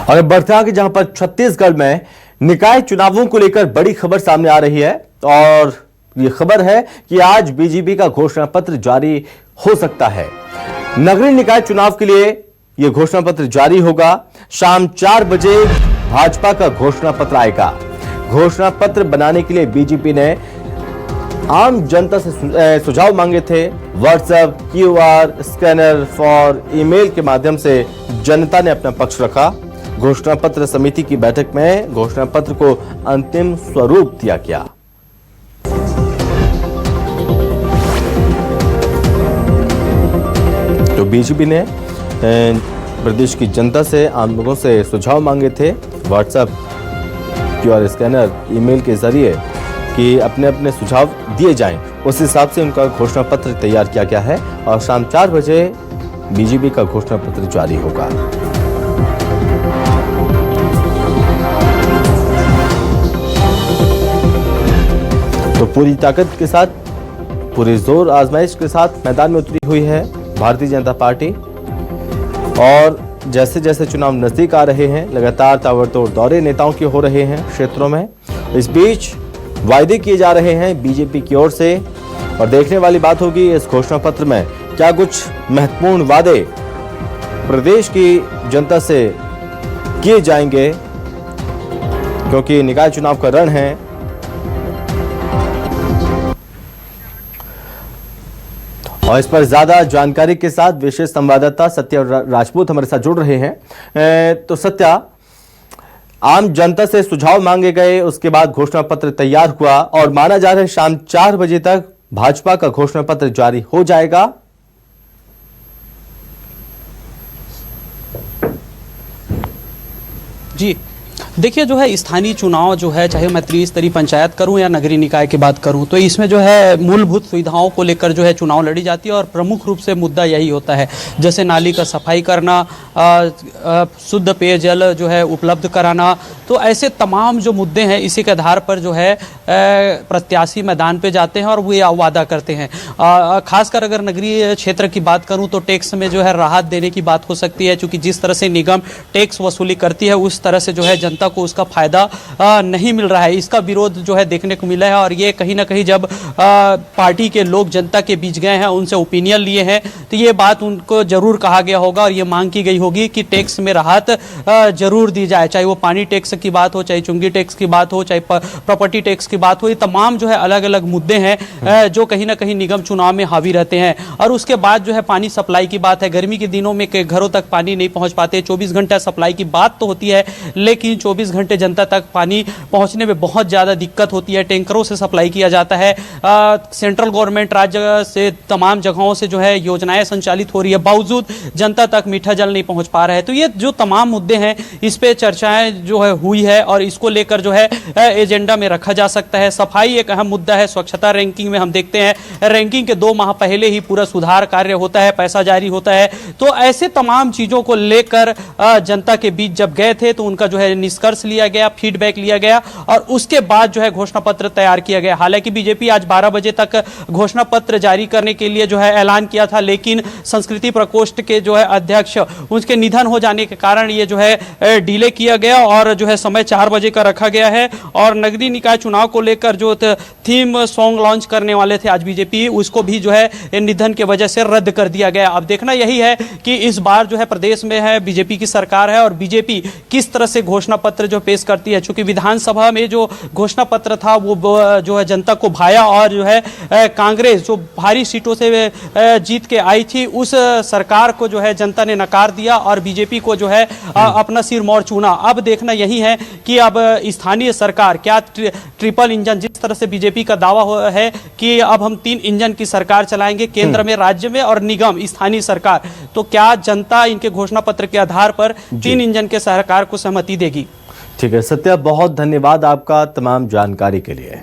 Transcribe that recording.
और अब बढ़ते आगे, जहां पर छत्तीसगढ़ में निकाय चुनावों को लेकर बड़ी खबर सामने आ रही है और ये खबर है कि आज बीजेपी का घोषणा पत्र जारी हो सकता है। नगरीय निकाय चुनाव के लिए यह घोषणा पत्र जारी होगा। शाम 4 बजे भाजपा का घोषणा पत्र आएगा। घोषणा पत्र बनाने के लिए बीजेपी ने आम जनता से सुझाव मांगे थे। WhatsApp, QR, scanner for email के माध्यम से जनता ने अपना पक्ष रखा। घोषणा पत्र समिति की बैठक में घोषणा पत्र को अंतिम स्वरूप दिया गया। तो बीजेपी ने प्रदेश की जनता से, आम लोगों से सुझाव मांगे थे व्हाट्सएप, क्यूआर, स्कैनर, ईमेल के जरिए कि अपने अपने सुझाव दिए जाएं। उस हिसाब से उनका घोषणा पत्र तैयार किया गया है और शाम 4 बजे बीजेपी का घोषणा पत्र जारी होगा। तो पूरी ताकत के साथ, पूरे जोर आजमाइश के साथ मैदान में उतरी हुई है भारतीय जनता पार्टी। और जैसे जैसे चुनाव नजदीक आ रहे हैं, लगातार ताबड़तोड़ दौरे नेताओं के हो रहे हैं क्षेत्रों में। इस बीच वायदे किए जा रहे हैं बीजेपी की ओर से और देखने वाली बात होगी इस घोषणा पत्र में क्या कुछ महत्वपूर्ण वादे प्रदेश की जनता से किए जाएंगे, क्योंकि निकाय चुनाव का रण है। और इस पर ज्यादा जानकारी के साथ विशेष संवाददाता सत्या राजपूत हमारे साथ जुड़ रहे हैं। तो सत्या, आम जनता से सुझाव मांगे गए, उसके बाद घोषणा पत्र तैयार हुआ और माना जा रहा है शाम 4 बजे तक भाजपा का घोषणा पत्र जारी हो जाएगा। जी देखिए, जो है स्थानीय चुनाव जो है, चाहे मैं त्रिस्तरीय पंचायत करूं या नगरीय निकाय की बात करूं, तो इसमें जो है मूलभूत सुविधाओं को लेकर जो है चुनाव लड़ी जाती है और प्रमुख रूप से मुद्दा यही होता है, जैसे नाली का सफाई करना, शुद्ध पेयजल जो है उपलब्ध कराना। तो ऐसे तमाम जो मुद्दे हैं, इसी के आधार पर जो है प्रत्याशी मैदान पे जाते हैं और वो वादा करते हैं। खासकर अगर नगरीय क्षेत्र की बात करूं तो टैक्स में जो है राहत देने की बात हो सकती है, क्योंकि जिस तरह से निगम टैक्स वसूली करती है उस तरह से जो है जनता को उसका फायदा नहीं मिल रहा है। इसका विरोध जो है देखने को मिला है और ये कहीं ना कहीं जब पार्टी के लोग जनता के बीच गए हैं, उनसे ओपिनियन लिए हैं, तो ये बात उनको जरूर कहा गया होगा और ये मांग की गई होगी कि टैक्स में राहत जरूर दी जाए, चाहे वो पानी टैक्स की बात हो, चाहे चुंगी टैक्स की बात हो, चाहे प्रॉपर्टी टैक्स की बात हो। ये तमाम जो है अलग अलग मुद्दे हैं जो कहीं ना कहीं निगम चुनाव में हावी रहते हैं। और उसके बाद जो है पानी सप्लाई की बात है। गर्मी के दिनों में घरों तक पानी नहीं पहुंच पाते। 24 घंटा सप्लाई की बात तो होती है, लेकिन 24 घंटे जनता तक पानी पहुंचने में बहुत ज्यादा दिक्कत होती है। टैंकरों से सप्लाई किया जाता है। सेंट्रल गवर्नमेंट राज्य से तमाम जगहों से जो है योजनाएं संचालित हो रही है, बावजूद जनता तक मीठा जल नहीं पहुंच पा रहा है। तो ये जो तमाम मुद्दे हैं, इस पे चर्चाएं जो है हुई है और इसको लेकर जो है एजेंडा में रखा जा सकता है। सफाई एक अहम मुद्दा है। स्वच्छता रैंकिंग में हम देखते हैं रैंकिंग के 2 माह पहले ही पूरा सुधार कार्य होता है, पैसा जारी होता है। तो ऐसे तमाम चीजों को लेकर जनता के बीच जब गए थे तो उनका जो है निष्कर्ष लिया गया, फीडबैक लिया गया और उसके बाद जो है घोषणा पत्र तैयार किया गया। हालांकि बीजेपी आज 12 बजे तक घोषणा पत्र जारी करने के लिए जो है ऐलान किया था, लेकिन संस्कृति प्रकोष्ठ के जो है अध्यक्ष, उनके निधन हो जाने के कारण ये जो है डिले किया गया और जो है समय 4 बजे का रखा गया है। और नगरीय निकाय चुनाव को लेकर जो थीम सॉन्ग लॉन्च करने वाले थे आज बीजेपी, उसको भी जो है निधन की वजह से रद्द कर दिया गया। अब देखना यही है कि इस बार जो है प्रदेश में है बीजेपी की सरकार है और बीजेपी किस तरह से घोषणा पत्र जो पेश करती है। चूंकि विधानसभा में जो घोषणा पत्र था वो जो है जनता को भाया और जो है कांग्रेस जो भारी सीटों से जीत के आई थी, उस सरकार को जो है जनता ने नकार दिया और बीजेपी को जो है अपना सिर मोड़ चुना। अब देखना यही है कि अब स्थानीय सरकार क्या ट्रिपल इंजन, जिस तरह से बीजेपी का दावा है कि अब हम 3 इंजन की सरकार चलाएंगे, केंद्र में, राज्य में और निगम स्थानीय सरकार, तो क्या जनता इनके घोषणा पत्र के आधार पर 3 इंजन के सरकार को सहमति देगी? ठीक है सत्या, बहुत धन्यवाद आपका तमाम जानकारी के लिए।